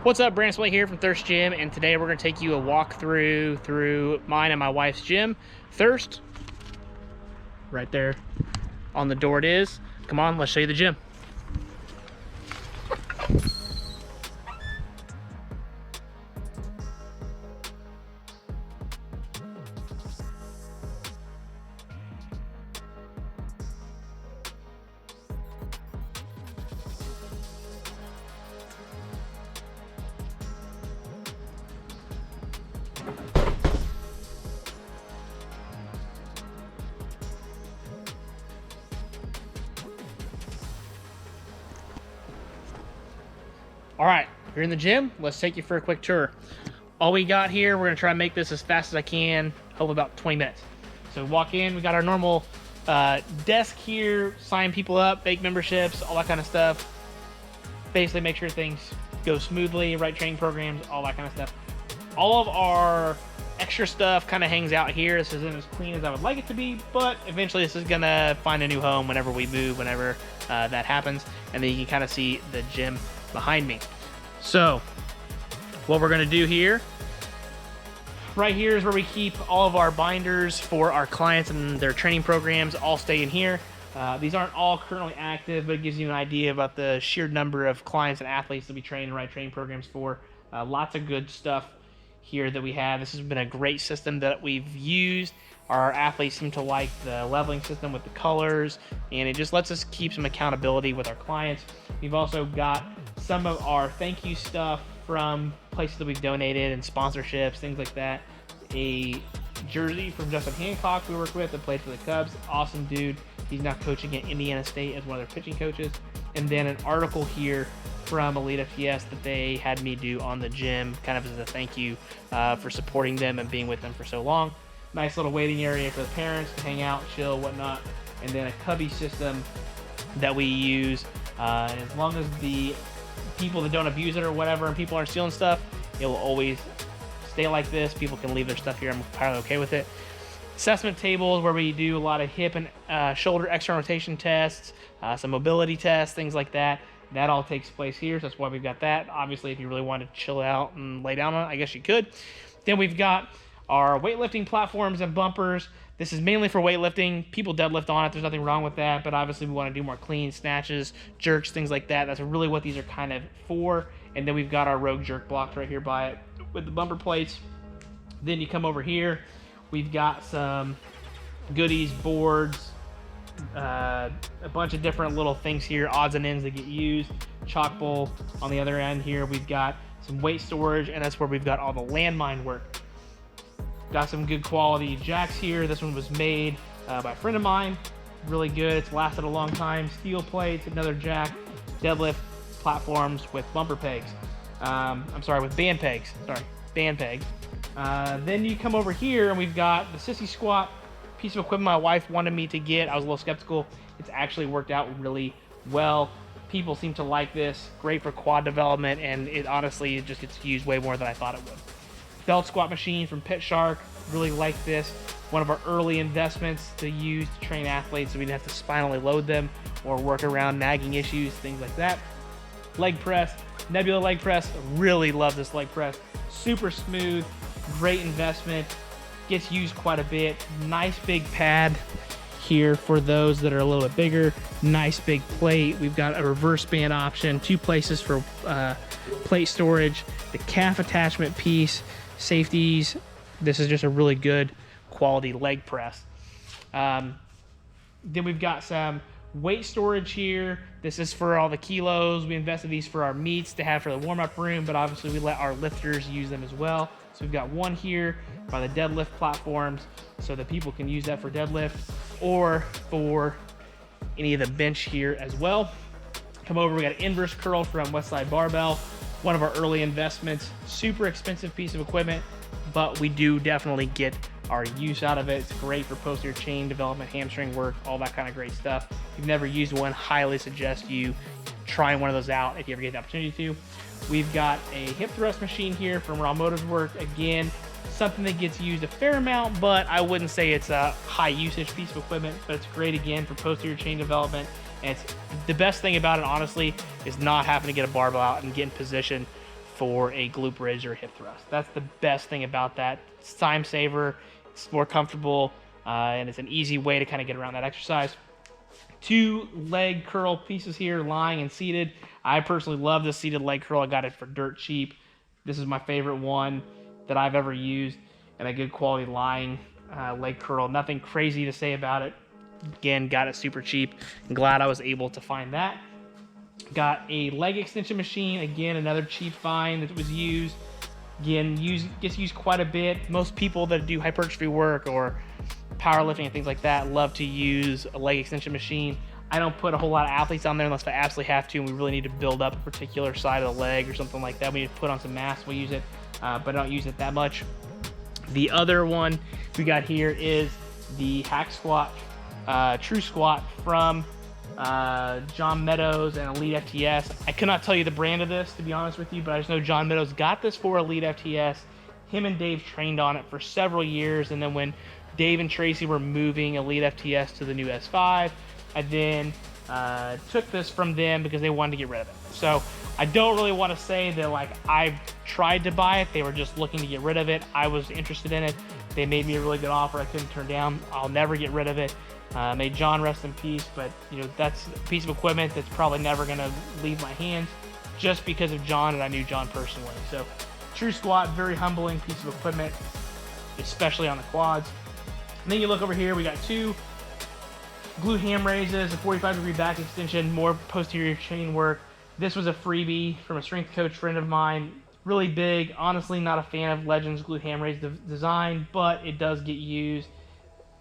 What's up, Brandon Slate here from Thirst Gym, and today we're going to take you a walk through mine and my wife's gym. Thirst, right there on the door it is. Come on, let's show you the gym. All right, you're in the gym. Let's take you for a quick tour. All we got here, we're gonna try and make this as fast as I can, hope about 20 minutes. So we walk in, we got our normal desk here, sign people up, fake memberships, all that kind of stuff. Basically make sure things go smoothly, right training programs, all that kind of stuff. All of our extra stuff kind of hangs out here. This isn't as clean as I would like it to be, but eventually this is gonna find a new home whenever we move, whenever that happens. And then you can kind of see the gym behind me. So what we're going to do here, right here is where we keep all of our binders for our clients and their training programs, all stay in here. These aren't all currently active, but it gives you an idea about the sheer number of clients and athletes that we train and write training programs for. Lots of good stuff here that we have. This has been a great system that we've used. Our athletes seem to like the leveling system with the colors, and it just lets us keep some accountability with our clients. We've also got some of our thank you stuff from places that we've donated and sponsorships, things like that. A jersey from Justin Hancock we work with that played for the Cubs. Awesome dude. He's now coaching at Indiana State as one of their pitching coaches. And then an article here from Elite FTS that they had me do on the gym, kind of as a thank you for supporting them and being with them for so long. Nice little waiting area for the parents to hang out, chill, whatnot. And then a cubby system that we use. As long as the people that don't abuse it or whatever and people aren't stealing stuff, it will always stay like this. People can leave their stuff here. I'm entirely okay with it. Assessment tables where we do a lot of hip and shoulder external rotation tests, some mobility tests, things like that. That all takes place here, so that's why we've got that. Obviously, if you really want to chill out and lay down on it, I guess you could. Then we've got our weightlifting platforms and bumpers. This is mainly for weightlifting. People deadlift on it. There's nothing wrong with that, but obviously we want to do more clean snatches, jerks, things like that. That's really what these are kind of for. And then we've got our Rogue jerk blocks right here by it with the bumper plates. Then you come over here. We've got some goodies, boards, a bunch of different little things here, odds and ends that get used. Chalk bowl on the other end here. We've got some weight storage, and that's where we've got all the landmine work. Got some good quality jacks here. This one was made by a friend of mine. Really good. It's lasted a long time. Steel plates, another jack, deadlift platforms with bumper pegs. With band pegs. Band pegs. Then you come over here and we've got the sissy squat piece of equipment my wife wanted me to get. I was a little skeptical. It's actually worked out really well. People seem to like this. Great for quad development, and it honestly just gets used way more than I thought it would. Belt squat machine from Pit Shark. Really like this. One of our early investments to use to train athletes so we didn't have to spinally load them or work around nagging issues, things like that. Leg press, Nebula leg press. Really love this leg press. Super smooth, great investment. Gets used quite a bit. Nice big pad here for those that are a little bit bigger. Nice big plate. We've got a reverse band option, 2 places for plate storage, the calf attachment piece, safeties. This is just a really good quality leg press. Then we've got some weight storage here. This is for all the kilos. We invested these for our meets to have for the warm-up room, but obviously we let our lifters use them as well. So we've got one here by the deadlift platforms so that people can use that for deadlift or for any of the bench here as well. Come over, we got an inverse curl from Westside Barbell, one of our early investments. Super expensive piece of equipment, but we do definitely get our use out of it. It's great for posterior chain development, hamstring work, all that kind of great stuff. If you've never used one, highly suggest you trying one of those out if you ever get the opportunity to. We've got a hip thrust machine here from Raw Motors Work. Again, something that gets used a fair amount, but I wouldn't say it's a high usage piece of equipment, but it's great again for posterior chain development. And it's the best thing about it, honestly, is not having to get a barbell out and get in position for a glute bridge or a hip thrust. That's the best thing about that. It's time saver, it's more comfortable, and it's an easy way to kind of get around that exercise. 2 leg curl pieces here, lying and seated. I personally love this seated leg curl. I got it for dirt cheap. This is my favorite one that I've ever used, and a good quality lying leg curl. Nothing crazy to say about it. Again, got it super cheap. I'm glad I was able to find that. Got a leg extension machine. Again, another cheap find that was used. Again, gets used quite a bit. Most people that do hypertrophy work or powerlifting and things like that love to use a leg extension machine. I don't put a whole lot of athletes on there unless I absolutely have to, and we really need to build up a particular side of the leg or something like that. We need to put on some mass, we use it, but I don't use it that much. The other one we got here is the hack squat, true squat from John Meadows and Elite FTS. I could not tell you the brand of this, to be honest with you, but I just know John Meadows got this for Elite FTS. Him and Dave trained on it for several years, and then when Dave and Tracy were moving Elite FTS to the new S5, I then took this from them because they wanted to get rid of it. So I don't really want to say that like I've tried to buy it. They were just looking to get rid of it. I was interested in it. They made me a really good offer I couldn't turn down. I'll never get rid of it. May John rest in peace, but you know, that's a piece of equipment that's probably never going to leave my hands just because of John, and I knew John personally. So true squat, very humbling piece of equipment, especially on the quads. And then you look over here, we got 2 glute ham raises, a 45-degree back extension, more posterior chain work. This was a freebie from a strength coach friend of mine. Really big. Honestly, not a fan of Legends glute ham raise design, but it does get used.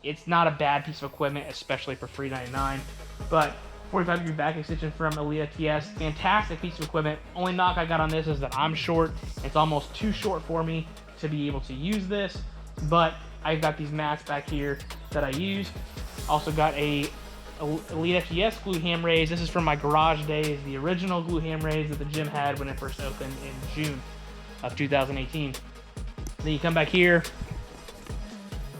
It's not a bad piece of equipment, especially for $3.99. But 45-degree back extension from Elite FTS, fantastic piece of equipment. Only knock I got on this is that I'm short. It's almost too short for me to be able to use this, but I've got these mats back here that I use. Also got a Elite FTS glute ham raise. This is from my garage days, the original glute ham raise that the gym had when it first opened in June of 2018. Then you come back here,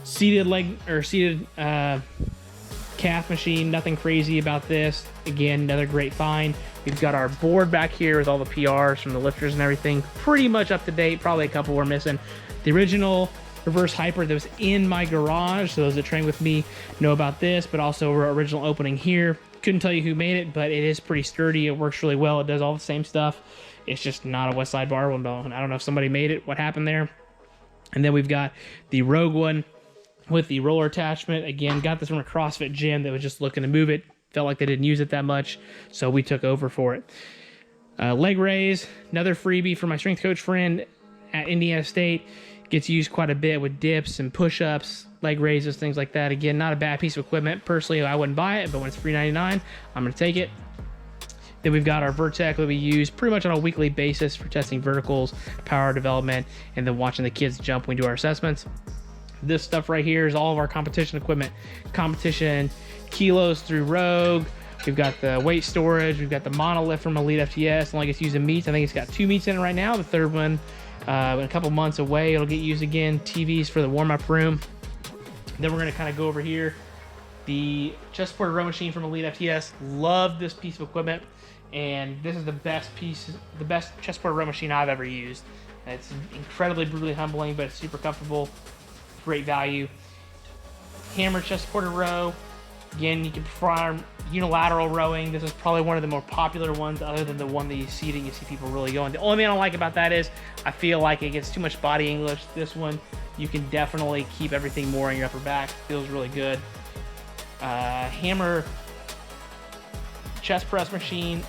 seated leg or seated calf machine. Nothing crazy about this. Again, another great find. We've got our board back here with all the PRs from the lifters and everything. Pretty much up to date. Probably a couple we're missing. The original reverse hyper that was in my garage, so those that train with me know about this, but also our original opening here. Couldn't tell you who made it, but it is pretty sturdy. It works really well. It does all the same stuff. It's just not a West Side barbell. I don't know if somebody made it, what happened there. And then we've got the Rogue one with the roller attachment. Again, got this from a CrossFit gym that was just looking to move it. Felt like they didn't use it that much, so we took over for it. Leg raise, another freebie for my strength coach friend at Indiana State. Gets used quite a bit with dips and push-ups, leg raises, things like that. Again, not a bad piece of equipment. Personally, I wouldn't buy it, but when it's $3.99, I'm going to take it. Then we've got our Vertec that we use pretty much on a weekly basis for testing verticals, power development, and then watching the kids jump when we do our assessments. This stuff right here is all of our competition equipment. Competition kilos through Rogue. We've got the weight storage. We've got the monolift from Elite FTS. Only gets used in meets. I think it's got 2 meets in it right now. The third one in a couple months away, it'll get used again. TVs for the warm-up room. Then we're going to kind of go over here. The chest supported row machine from Elite FTS. Love this piece of equipment, and this is the best chest supported row machine I've ever used. It's incredibly brutally humbling, but it's super comfortable. Great value. Hammer chest supported row. Again, you can perform unilateral rowing. This is probably one of the more popular ones, other than the one that you see people really going. The only thing I don't like about that is I feel like it gets too much body English. This one, you can definitely keep everything more on your upper back. Feels really good. Hammer chest press machine.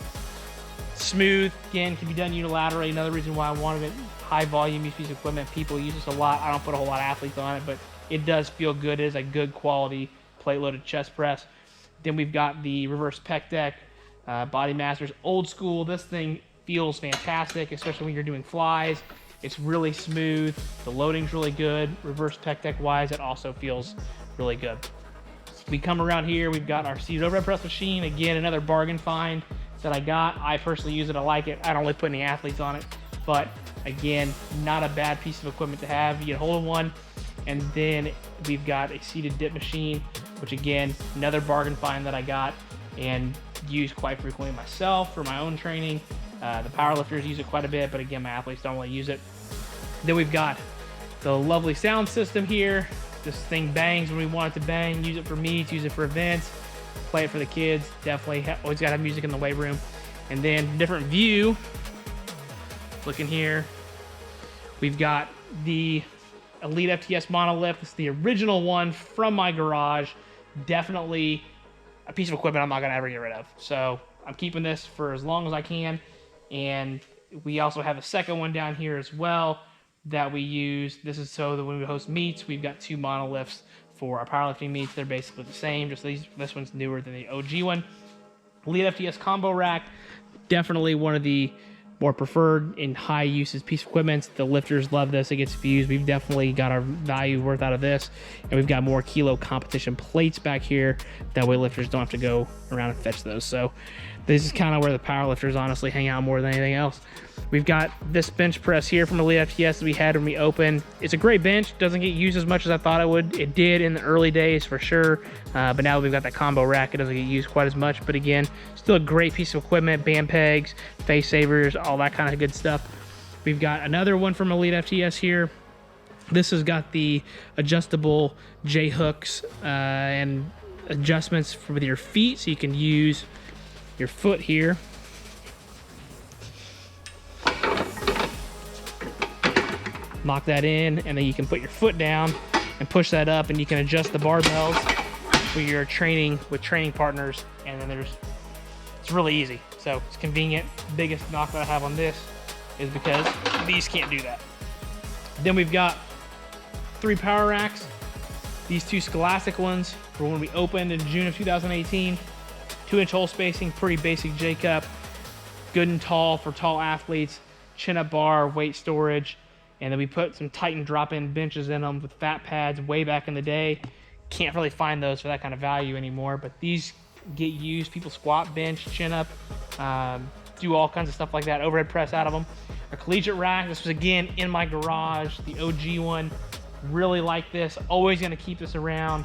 Smooth. Again, can be done unilaterally. Another reason why I wanted it. High volume use piece of equipment. People use this a lot. I don't put a whole lot of athletes on it, but it does feel good. It is a good quality plate loaded chest press. Then we've got the reverse pec deck, Body Masters, old school. This thing feels fantastic, especially when you're doing flies. It's really smooth. The loading's really good. Reverse pec deck wise, it also feels really good. We come around here, we've got our seated overhead press machine. Again, another bargain find that I got. I personally use it. I like it. I don't really put any athletes on it, but Again, not a bad piece of equipment to have. You get hold of one. And then we've got a seated dip machine, which again, another bargain find that I got and use quite frequently myself for my own training. The powerlifters use it quite a bit, but again, my athletes don't really use it. Then we've got the lovely sound system here. This thing bangs when we want it to bang. Use it for meets, use it for events, play it for the kids. Definitely always gotta have music in the weight room. And then different view. Looking here, we've got the Elite FTS monolift. It's the original one from my garage. Definitely a piece of equipment I'm not gonna ever get rid of. So I'm keeping this for as long as I can. And we also have a second one down here as well that we use. This is so that when we host meets, we've got 2 monolifts for our powerlifting meets. They're basically the same, just this one's newer than the OG one. Elite FTS combo rack, definitely one of the more preferred in high usage piece of equipment. The lifters love this. It gets views. We've definitely got our value worth out of this. And we've got more kilo competition plates back here. That way lifters don't have to go around and fetch those. So this is kind of where the power lifters honestly hang out more than anything else. We've got this bench press here from Elite FTS that we had when we opened. It's a great bench. Doesn't get used as much as I thought it would. It did in the early days for sure. But now that we've got that combo rack, it doesn't get used quite as much. But again, still a great piece of equipment. Band pegs, face savers, all that kind of good stuff. We've got another one from Elite FTS here. This has got the adjustable J hooks and adjustments with your feet, so you can use your foot here. Lock that in, and then you can put your foot down and push that up, and you can adjust the barbells for your training with training partners. And then it's really easy. So it's convenient. Biggest knock that I have on this is because these can't do that. Then we've got 3 power racks. These 2 Scholastic ones for when we opened in June of 2018. 2-inch hole spacing, pretty basic J-cup. Good and tall for tall athletes. Chin-up bar, weight storage. And then we put some Titan drop-in benches in them with fat pads way back in the day. Can't really find those for that kind of value anymore, but these get used. People squat, bench, chin up, do all kinds of stuff like that. Overhead press out of them. A collegiate rack. This was again in my garage, the OG one. Really like this. Always gonna keep this around.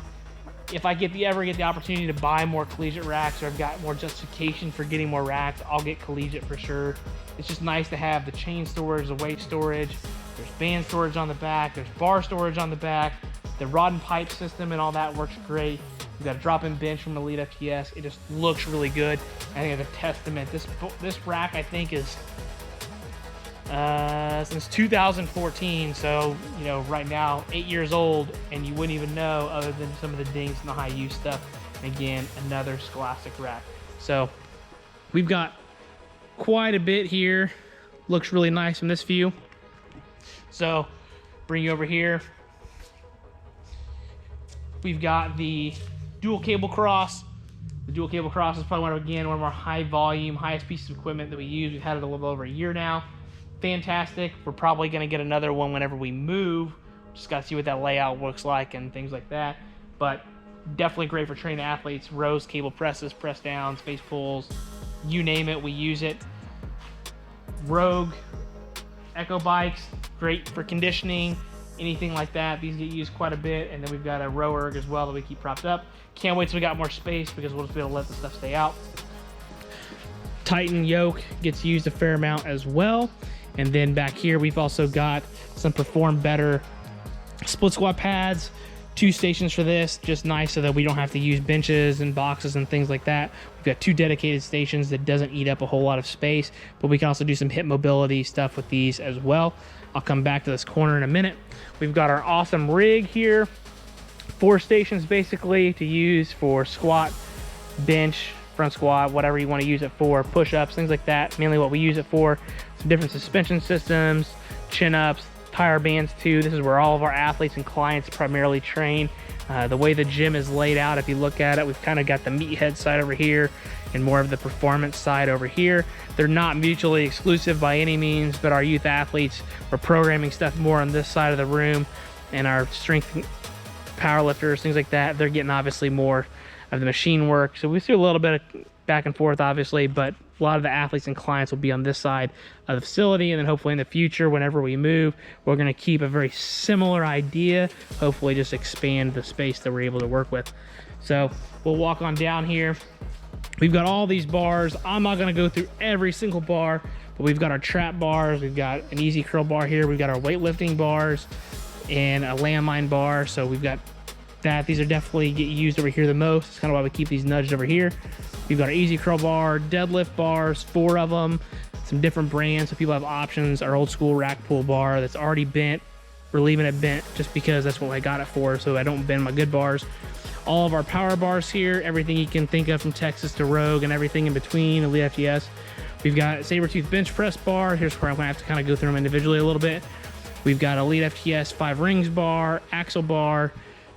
If I ever get the opportunity to buy more collegiate racks, or I've got more justification for getting more racks, I'll get collegiate for sure. It's just nice to have the chain storage, the weight storage. There's band storage on the back. There's bar storage on the back. The rod and pipe system and all that works great. We've got a drop-in bench from Elite FTS. It just looks really good. I think it's a testament. This rack, I think, is since 2014. So, you know, right now, 8 years old, and you wouldn't even know other than some of the dings and the high-use stuff. And again, another Scholastic rack. So we've got quite a bit here. Looks really nice from this view. So bring you over here. We've got the dual cable cross. The dual cable cross is probably one of our high volume, highest pieces of equipment that we use. We've had it a little over a year now. Fantastic. We're probably gonna get another one whenever we move. Just gotta see what that layout looks like and things like that. But definitely great for training athletes. Rows, cable presses, press downs, face pulls, you name it, we use it. Rogue Echo bikes, great for conditioning, anything like that. These get used quite a bit. And then we've got a row erg as well that we keep propped up. Can't wait till we got more space because we'll just be able to let the stuff stay out. Titan yoke gets used a fair amount as well. And then back here, we've also got some Perform Better split squat pads. 2 stations for this, just nice so that we don't have to use benches and boxes and things like that. We've got 2 dedicated stations that doesn't eat up a whole lot of space, but we can also do some hip mobility stuff with these as well. I'll come back to this corner in a minute. We've got our awesome rig here. 4 stations basically to use for squat, bench, front squat, whatever you want to use it for, push-ups, things like that. Mainly what we use it for. Some different suspension systems, chin-ups, tire bands too. This is where all of our athletes and clients primarily train. The way the gym is laid out, if you look at it, we've kind of got the meathead side over here and more of the performance side over here. They're not mutually exclusive by any means, but our youth athletes, we're programming stuff more on this side of the room, and our strength powerlifters, things like that, they're getting obviously more of the machine work. So we see a little bit of back and forth, obviously, but a lot of the athletes and clients will be on this side of the facility. And then hopefully in the future, whenever we move, we're going to keep a very similar idea, hopefully just expand the space that we're able to work with. So we'll walk on down here. We've got all these bars. I'm not going to go through every single bar, but we've got our trap bars. We've got an easy curl bar here. We've got our weightlifting bars and a landmine bar. So we've got that. These are definitely get used over here the most. It's kind of why we keep these nudged over here. We've got our easy curl bar, deadlift bars, 4 of them, some different brands so people have options. Our old school rack pull bar that's already bent. We're leaving it bent just because that's what I got it for, so I don't bend my good bars. All of our power bars here, everything you can think of from Texas to Rogue and everything in between, Elite FTS. We've got saber tooth bench press bar. Here's where I'm gonna have to kind of go through them individually a little bit. We've got Elite FTS 5 rings bar, axle bar,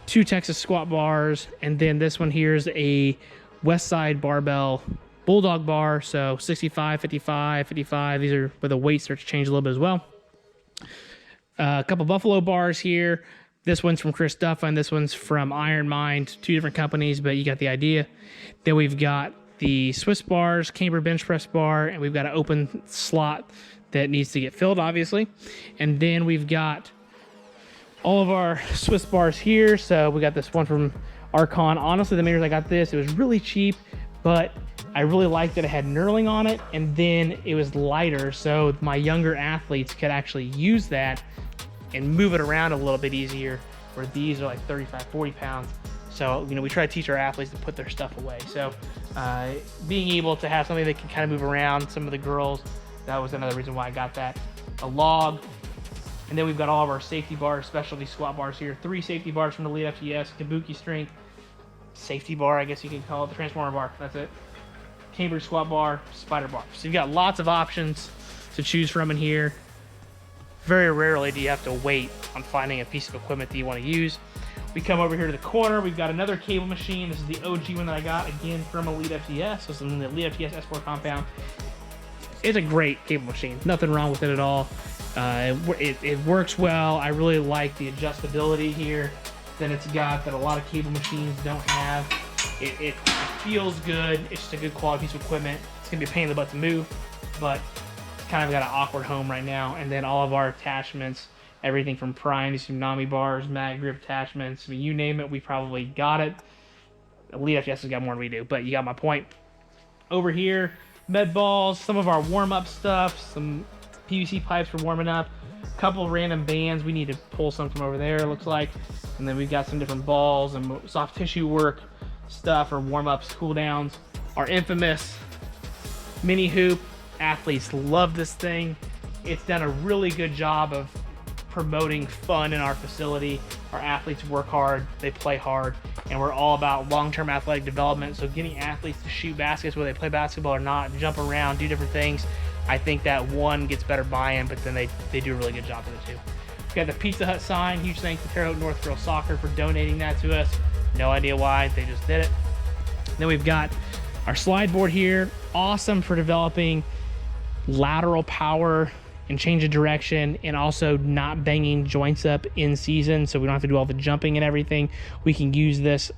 2 Texas squat bars, and then this one here is a West Side Barbell Bulldog bar. So 65, 55, 55. These are where the weights start to change a little bit as well. A couple Buffalo bars here. This one's from Chris Duffa, and this one's from Iron Mind. 2 different companies, but you got the idea. Then we've got the Swiss bars, camber bench press bar, and we've got an open slot that needs to get filled, obviously. And then we've got all of our Swiss bars here. So we got this one from Archon. Honestly, the main reason I got this, it was really cheap, but I really liked that it had knurling on it, and then it was lighter, so my younger athletes could actually use that and move it around a little bit easier, where these are like 35, 40 pounds. So, you know, we try to teach our athletes to put their stuff away. So being able to have something that can kind of move around, some of the girls, that was another reason why I got that. A log. And then we've got all of our safety bars, specialty squat bars here. 3 safety bars from the Elite FTS, Kabuki strength, safety bar, I guess you can call it, the transformer bar, that's it. Cambridge squat bar, spider bar. So you've got lots of options to choose from in here. Very rarely do you have to wait on finding a piece of equipment that you want to use. We come over here to the corner. We've got another cable machine. This is the OG one that I got, again, from Elite FTS. This is in the Elite FTS S4 compound. It's a great cable machine. Nothing wrong with it at all. It works well. I really like the adjustability here that it's got that a lot of cable machines don't have. It feels good. It's just a good quality piece of equipment. It's going to be a pain in the butt to move, but kind of got an awkward home right now. And then all of our attachments, everything from prime to tsunami bars, mag grip attachments, I mean, you name it, we probably got it. Elite FTS has got more than we do, but you got my point. Over here, med balls, some of our warm-up stuff, some PVC pipes for warming up, a couple of random bands. We need to pull some from over there, it looks like. And then we've got some different balls and soft tissue work stuff or warm-ups, cool-downs. Our infamous mini hoop. Athletes love this thing. It's done a really good job of promoting fun in our facility. Our athletes work hard, they play hard, and we're all about long-term athletic development. So getting athletes to shoot baskets, whether they play basketball or not, jump around, do different things, I think that one gets better buy-in, but then they do a really good job with it too. We've got the Pizza Hut sign. Huge thanks to Terre Haute North Girls Soccer for donating that to us. No idea why, they just did it. Then we've got our slide board here. Awesome for developing lateral power and change of direction, and also not banging joints up in season, so we don't have to do all the jumping and everything. We can use this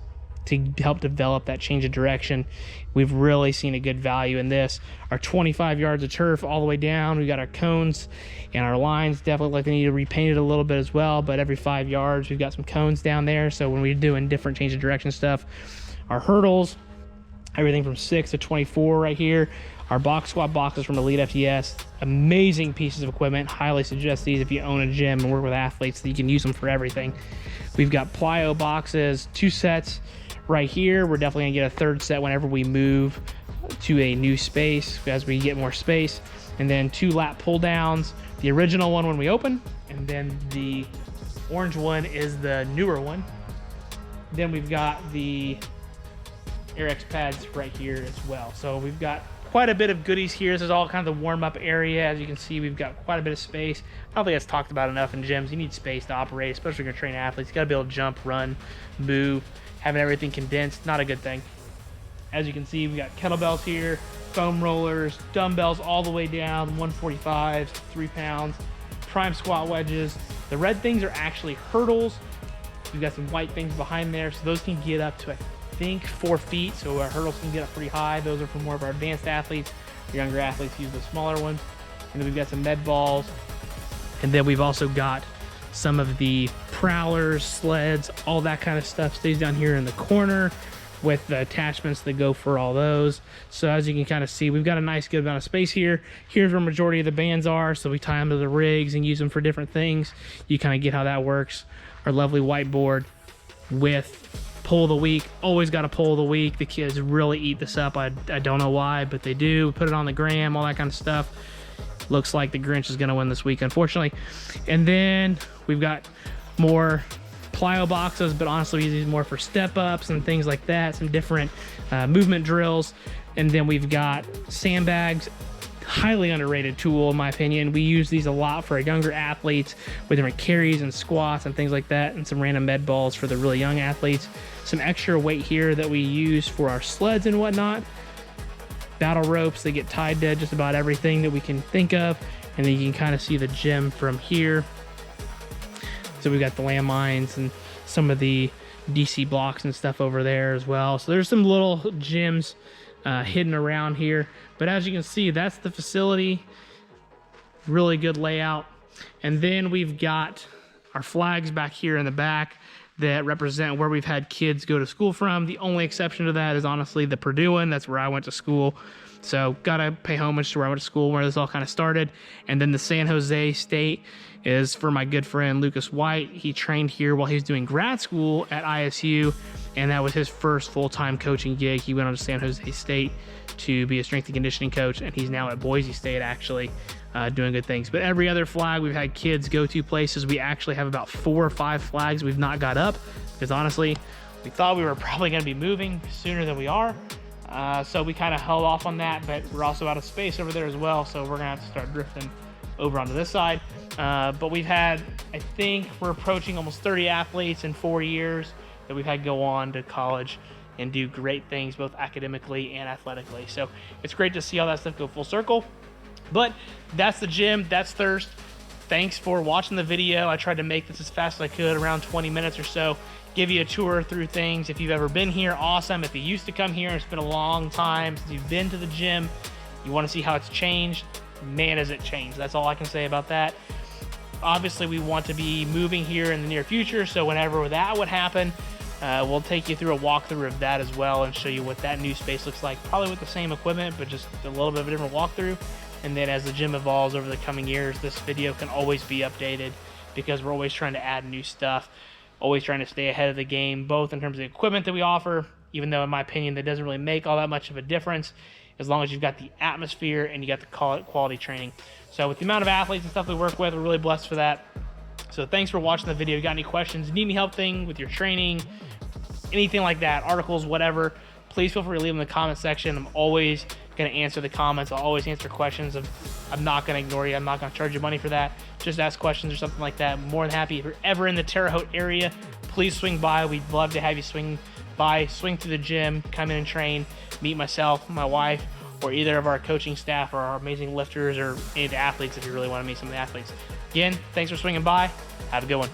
to help develop that change of direction. We've really seen a good value in this. Our 25 yards of turf all the way down. We got our cones and our lines definitely like they need to repaint it a little bit as well, but every 5 yards we've got some cones down there, so when we're doing different change of direction stuff. Our hurdles, everything from 6 to 24 right here. Our box squat boxes from Elite FTS, amazing pieces of equipment. Highly suggest these if you own a gym and work with athletes, that you can use them for everything. We've got plyo boxes, 2 sets right here. We're definitely gonna get a 3rd set whenever we move to a new space, as we get more space. And then 2 lat pull downs, the original one when we open, and then the orange one is the newer one. Then we've got the AirX pads right here as well. So we've got quite a bit of goodies here. This is all kind of the warm-up area. As you can see, we've got quite a bit of space. I don't think that's talked about enough in gyms. You need space to operate, especially if you're gonna train athletes. You gotta be able to jump, run, move. Having everything condensed, not a good thing. As you can see, we got kettlebells here, foam rollers, dumbbells all the way down, 145s, 3 pounds, prime squat wedges. The red things are actually hurdles. We've got some white things behind there, so those can get up to think 4 feet, so our hurdles can get up pretty high. Those are for more of our advanced athletes. Your younger athletes use the smaller ones. And then we've got some med balls. And then we've also got some of the prowlers, sleds, all that kind of stuff stays down here in the corner with the attachments that go for all those. So as you can kind of see, we've got a nice good amount of space here. Here's where majority of the bands are, so we tie them to the rigs and use them for different things. You kind of get how that works. Our lovely whiteboard with pull of the week. Always got a pull of the week. The kids really eat this up. I don't know why, but they do. We put it on the gram, all that kind of stuff. Looks like the Grinch is going to win this week, unfortunately. And then we've got more plyo boxes, but honestly we use these more for step ups and things like that, some different movement drills. And then we've got sandbags, highly underrated tool in my opinion. We use these a lot for our younger athletes with different carries and squats and things like that, and some random med balls for the really young athletes. Some extra weight here that we use for our sleds and whatnot. Battle ropes, they get tied to just about everything that we can think of. And then you can kind of see the gym from here. So we've got the landmines and some of the DC blocks and stuff over there as well. So there's some little gyms hidden around here. But as you can see, that's the facility. Really good layout. And then we've got our flags back here in the back that represent where we've had kids go to school from. The only exception to that is honestly the Purdue one. That's where I went to school. So gotta pay homage to where I went to school, where this all kind of started. And then the San Jose State is for my good friend Lucas White. He trained here while he was doing grad school at ISU, and that was his first full-time coaching gig. He went on to San Jose State to be a strength and conditioning coach, and he's now at Boise State actually doing good things. But every other flag we've had kids go to places. We actually have about 4 or 5 flags we've not got up because honestly we thought we were probably going to be moving sooner than we are. So we kind of held off on that, but we're also out of space over there as well, so we're gonna have to start drifting over onto this side. But we've had, I think we're approaching almost 30 athletes in 4 years that we've had go on to college and do great things both academically and athletically. So it's great to see all that stuff go full circle. But that's the gym, that's Thirst. Thanks for watching the video. I tried to make this as fast as I could, around 20 minutes or so. Give you a tour through things. If you've ever been here, awesome. If you used to come here, it's been a long time since you've been to the gym, you want to see how it's changed, man, has it changed. That's all I can say about that. Obviously, we want to be moving here in the near future, so whenever that would happen, we'll take you through a walkthrough of that as well and show you what that new space looks like, probably with the same equipment, but just a little bit of a different walkthrough. And then as the gym evolves over the coming years, this video can always be updated because we're always trying to add new stuff, always trying to stay ahead of the game, both in terms of the equipment that we offer, even though in my opinion that doesn't really make all that much of a difference as long as you've got the atmosphere and you got the quality training. So with the amount of athletes and stuff we work with, we're really blessed for that. So thanks for watching the video. If you got any questions, need any help with your training, anything like that, articles, whatever, please feel free to leave them in the comment section. I'm always going to answer the comments. I'll always answer questions. I'm not going to ignore you. I'm not going to charge you money for that. Just ask questions or something like that. I'm more than happy. If you're ever in the Terre Haute area, please swing by. We'd love to have you swing by, swing through the gym, come in and train, meet myself, my wife, or either of our coaching staff or our amazing lifters or any of the athletes if you really want to meet some of the athletes. Again, thanks for swinging by. Have a good one.